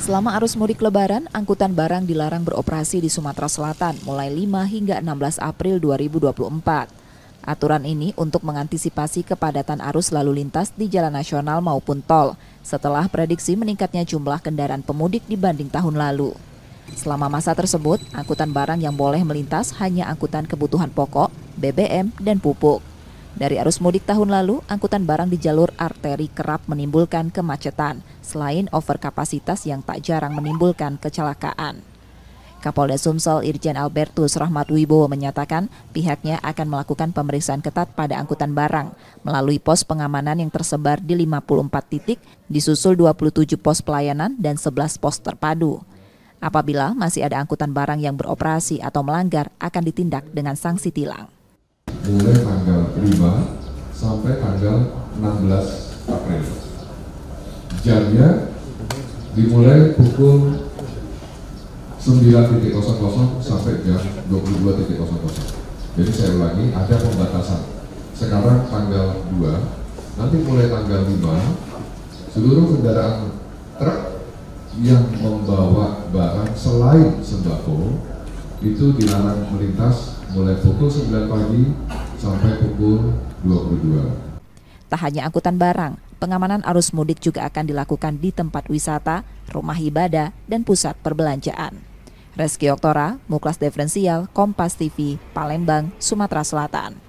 Selama arus mudik Lebaran, angkutan barang dilarang beroperasi di Sumatera Selatan mulai 5 hingga 16 April 2024. Aturan ini untuk mengantisipasi kepadatan arus lalu lintas di jalan nasional maupun tol, setelah prediksi meningkatnya jumlah kendaraan pemudik dibanding tahun lalu. Selama masa tersebut, angkutan barang yang boleh melintas hanya angkutan kebutuhan pokok, BBM, dan pupuk. Dari arus mudik tahun lalu, angkutan barang di jalur arteri kerap menimbulkan kemacetan, selain overkapasitas yang tak jarang menimbulkan kecelakaan. Kapolda Sumsel Irjen Albertus Rahmat Wibowo menyatakan pihaknya akan melakukan pemeriksaan ketat pada angkutan barang melalui pos pengamanan yang tersebar di 54 titik, disusul 27 pos pelayanan dan 11 pos terpadu. Apabila masih ada angkutan barang yang beroperasi atau melanggar, akan ditindak dengan sanksi tilang. Mulai tanggal 5 sampai tanggal 16 April. Jamnya dimulai pukul 9.00 sampai jam 22.00. Jadi saya ulangi, ada pembatasan. Sekarang tanggal 2, nanti mulai tanggal 5, seluruh kendaraan truk yang membawa barang selain sembako itu dilarang melintas mulai pukul 9 pagi sampai pukul 22. Tak hanya angkutan barang, pengamanan arus mudik juga akan dilakukan di tempat wisata, rumah ibadah, dan pusat perbelanjaan. Reski Oktora, Muklas Diferensial, Kompas TV, Palembang, Sumatera Selatan.